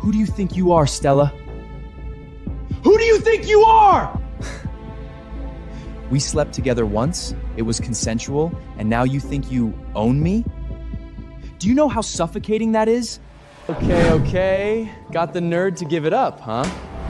Who do you think you are, Stella? Who do you think you are? We slept together once, it was consensual, and now you think you own me? Do you know how suffocating that is? Okay. Got the nerd to give it up, huh?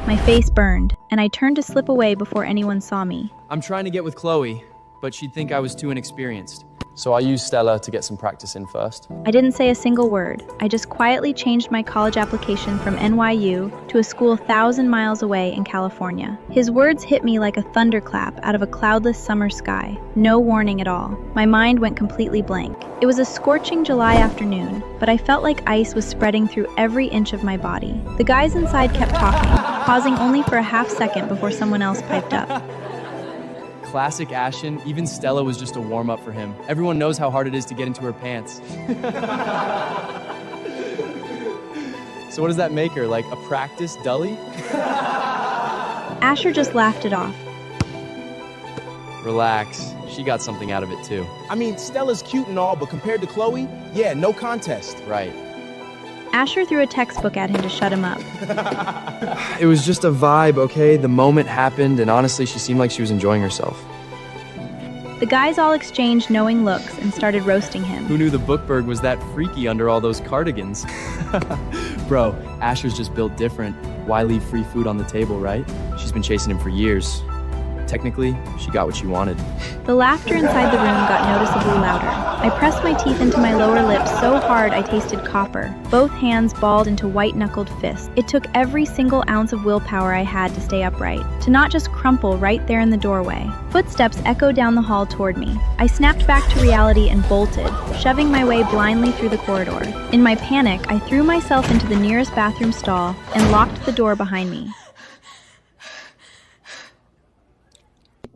My face burned, and I turned to slip away before anyone saw me. I'm trying to get with Chloe, but she'd think I was too inexperienced. So I used Stella to get some practice in first. I didn't say a single word. I just quietly changed my college application from NYU to a school 1,000 miles away in California. His words hit me like a thunderclap out of a cloudless summer sky. No warning at all. My mind went completely blank. It was a scorching July afternoon, but I felt like ice was spreading through every inch of my body. The guys inside kept talking, pausing only for a half second before someone else piped up. Classic Ashton, even Stella was just a warm-up for him. Everyone knows how hard it is to get into her pants. So what does that make her, like a practice dully? Asher just laughed it off. Relax, she got something out of it too. I mean, Stella's cute and all, but compared to Chloe, yeah, no contest. Right. Asher threw a textbook at him to shut him up. It was just a vibe, okay? The moment happened, and honestly, she seemed like she was enjoying herself. The guys all exchanged knowing looks and started roasting him. Who knew the Bookberg was that freaky under all those cardigans? Bro, Asher's just built different. Why leave free food on the table, right? She's been chasing him for years. Technically, she got what she wanted. The laughter inside the room got noticeably louder. I pressed my teeth into my lower lip so hard I tasted copper. Both hands balled into white-knuckled fists. It took every single ounce of willpower I had to stay upright, to not just crumple right there in the doorway. Footsteps echoed down the hall toward me. I snapped back to reality and bolted, shoving my way blindly through the corridor. In my panic, I threw myself into the nearest bathroom stall and locked the door behind me.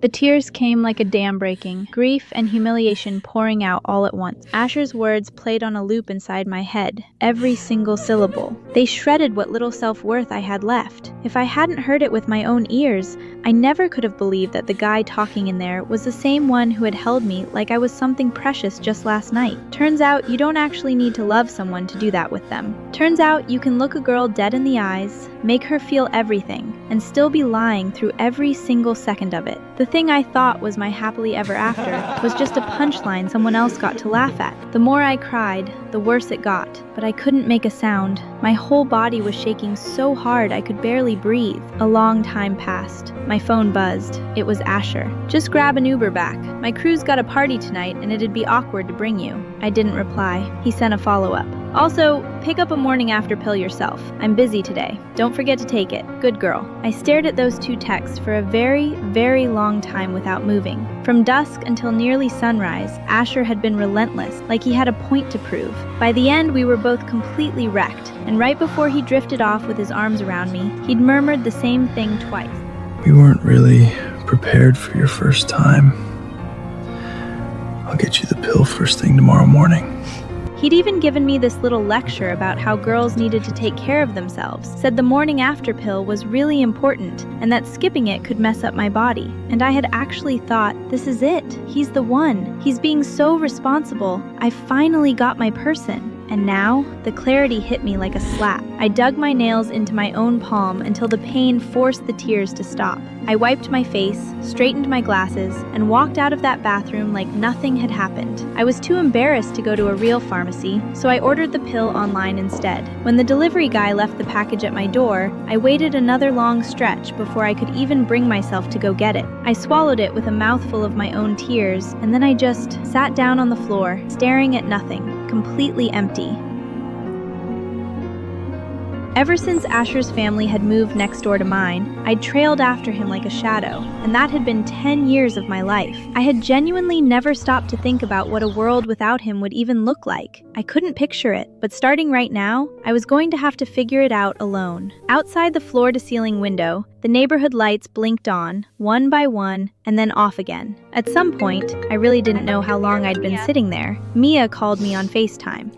The tears came like a dam breaking, grief and humiliation pouring out all at once. Asher's words played on a loop inside my head, every single syllable. They shredded what little self-worth I had left. If I hadn't heard it with my own ears, I never could have believed that the guy talking in there was the same one who had held me like I was something precious just last night. Turns out you don't actually need to love someone to do that with them. Turns out you can look a girl dead in the eyes, make her feel everything, and still be lying through every single second of it. The thing I thought was my happily ever after was just a punchline someone else got to laugh at. The more I cried, the worse it got, but I couldn't make a sound. My whole body was shaking so hard I could barely breathe. A long time passed. My phone buzzed. It was Asher. "Just grab an Uber back. My crew's got a party tonight and it'd be awkward to bring you." I didn't reply. He sent a follow-up. "Also, pick up a morning after pill yourself. I'm busy today. Don't forget to take it. Good girl." I stared at those two texts for a very, very long time without moving. From dusk until nearly sunrise, Asher had been relentless, like he had a point to prove. By the end, we were both completely wrecked, and right before he drifted off with his arms around me, he'd murmured the same thing twice. "We weren't really prepared for your first time. I'll get you the pill first thing tomorrow morning." He'd even given me this little lecture about how girls needed to take care of themselves, said the morning after pill was really important, and that skipping it could mess up my body. And I had actually thought, this is it. He's the one. He's being so responsible. I finally got my person. And now, the clarity hit me like a slap. I dug my nails into my own palm until the pain forced the tears to stop. I wiped my face, straightened my glasses, and walked out of that bathroom like nothing had happened. I was too embarrassed to go to a real pharmacy, so I ordered the pill online instead. When the delivery guy left the package at my door, I waited another long stretch before I could even bring myself to go get it. I swallowed it with a mouthful of my own tears, and then I just sat down on the floor, staring at nothing, completely empty. Ever since Asher's family had moved next door to mine, I'd trailed after him like a shadow, and that had been 10 years of my life. I had genuinely never stopped to think about what a world without him would even look like. I couldn't picture it, but starting right now, I was going to have to figure it out alone. Outside the floor-to-ceiling window, the neighborhood lights blinked on, one by one, and then off again. At some point, I really didn't know how long I'd been sitting there, Mia called me on FaceTime.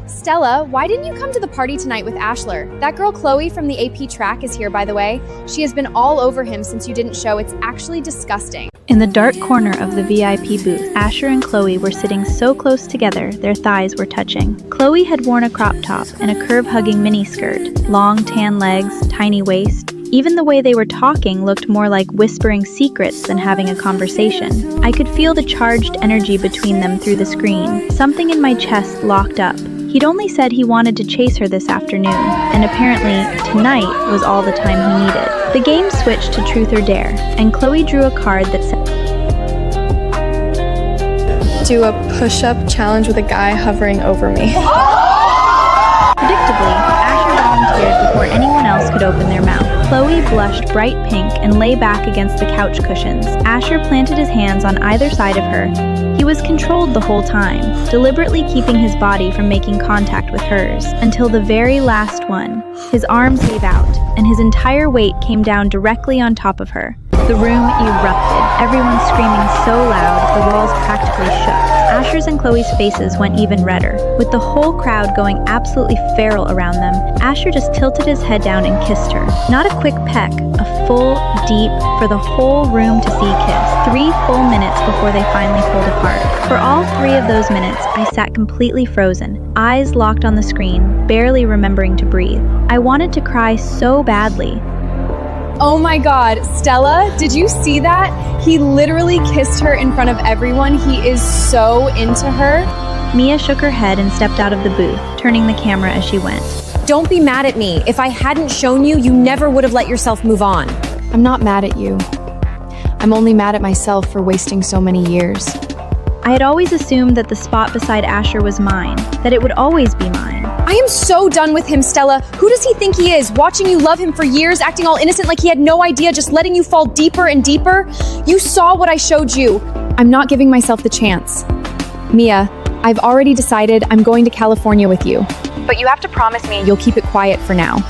Stella, why didn't you come to the party tonight with Ashler? That girl Chloe from the AP track is here, by the way. She has been all over him since you didn't show. It's actually disgusting. In the dark corner of the VIP booth, Asher and Chloe were sitting so close together, their thighs were touching. Chloe had worn a crop top and a curve-hugging miniskirt, long tan legs, tiny waist. Even the way they were talking looked more like whispering secrets than having a conversation. I could feel the charged energy between them through the screen. Something in my chest locked up. He'd only said he wanted to chase her this afternoon, and apparently tonight was all the time he needed. The game switched to Truth or Dare, and Chloe drew a card that said, "Do a push-up challenge with a guy hovering over me." Predictably, Asher volunteered before anyone else could open their mouth. Chloe blushed bright pink and lay back against the couch cushions. Asher planted his hands on either side of her. He was controlled the whole time, deliberately keeping his body from making contact with hers, until the very last one. His arms gave out, and his entire weight came down directly on top of her. The room erupted, everyone screaming so loud, the walls practically shook. Asher's and Chloe's faces went even redder. With the whole crowd going absolutely feral around them, Asher just tilted his head down and kissed her. Not a quick peck, a full, deep, for the whole room to see kiss. 3 full minutes before they finally pulled apart. For all 3 of those minutes, I sat completely frozen, eyes locked on the screen, barely remembering to breathe. I wanted to cry so badly. Oh my God, Stella, did you see that? He literally kissed her in front of everyone. He is so into her. Mia shook her head and stepped out of the booth, turning the camera as she went. Don't be mad at me. If I hadn't shown you, you never would have let yourself move on. I'm not mad at you. I'm only mad at myself for wasting so many years. I had always assumed that the spot beside Asher was mine, that it would always be mine. I am so done with him, Stella. Who does he think he is? Watching you love him for years, acting all innocent like he had no idea, just letting you fall deeper and deeper? You saw what I showed you. I'm not giving myself the chance. Mia, I've already decided I'm going to California with you. But you have to promise me you'll keep it quiet for now.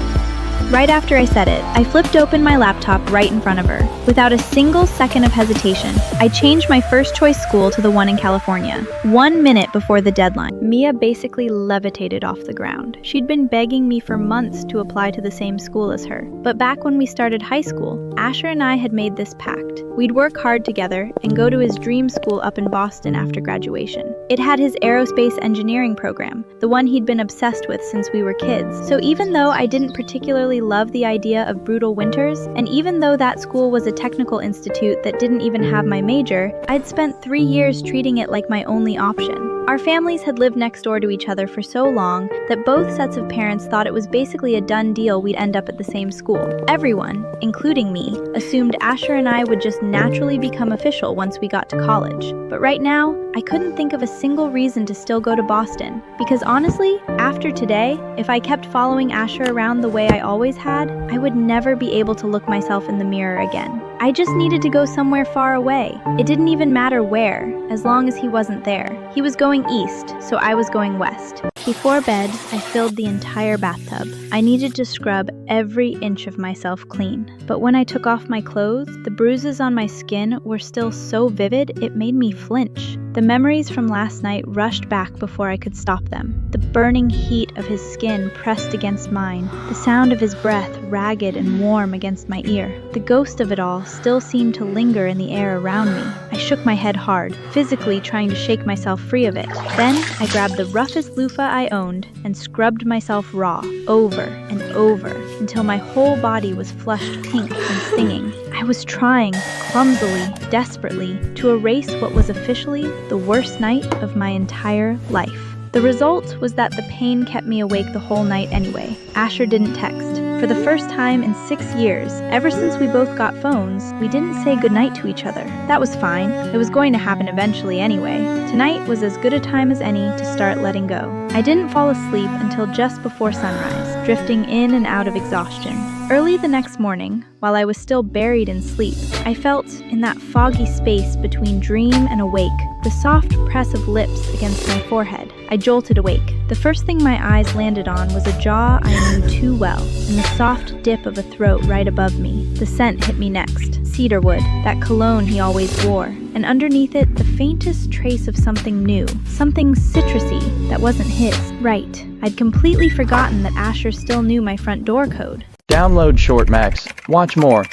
Right after I said it, I flipped open my laptop right in front of her. Without a single second of hesitation, I changed my first choice school to the one in California. 1 minute before the deadline, Mia basically levitated off the ground. She'd been begging me for months to apply to the same school as her. But back when we started high school, Asher and I had made this pact. We'd work hard together and go to his dream school up in Boston after graduation. It had his aerospace engineering program, the one he'd been obsessed with since we were kids. So even though I didn't particularly love the idea of brutal winters, and even though that school was a technical institute that didn't even have my major, I'd spent 3 years treating it like my only option. Our families had lived next door to each other for so long that both sets of parents thought it was basically a done deal we'd end up at the same school. Everyone, including me, assumed Asher and I would just naturally become official once we got to college. But right now, I couldn't think of a single reason to still go to Boston, because honestly, after today, if I kept following Asher around the way I always had, I would never be able to look myself in the mirror again. I just needed to go somewhere far away. It didn't even matter where, as long as he wasn't there. He was going east, so I was going west. Before bed, I filled the entire bathtub. I needed to scrub every inch of myself clean. But when I took off my clothes, the bruises on my skin were still so vivid it made me flinch. The memories from last night rushed back before I could stop them. The burning heat of his skin pressed against mine, the sound of his breath ragged and warm against my ear. The ghost of it all still seemed to linger in the air around me. I shook my head hard, physically trying to shake myself free of it. Then I grabbed the roughest loofah I owned and scrubbed myself raw, over and over, until my whole body was flushed pink and stinging. I was trying, clumsily, desperately, to erase what was officially the worst night of my entire life. The result was that the pain kept me awake the whole night anyway. Asher didn't text. For the first time in 6 years, ever since we both got phones, we didn't say goodnight to each other. That was fine. It was going to happen eventually anyway. Tonight was as good a time as any to start letting go. I didn't fall asleep until just before sunrise, drifting in and out of exhaustion. Early the next morning, while I was still buried in sleep, I felt, in that foggy space between dream and awake, the soft press of lips against my forehead. I jolted awake. The first thing my eyes landed on was a jaw I knew too well, and the soft dip of a throat right above me. The scent hit me next. Cedarwood, that cologne he always wore, and underneath it, the faintest trace of something new, something citrusy that wasn't his. Right, I'd completely forgotten that Asher still knew my front door code. Download Short Max. Watch more.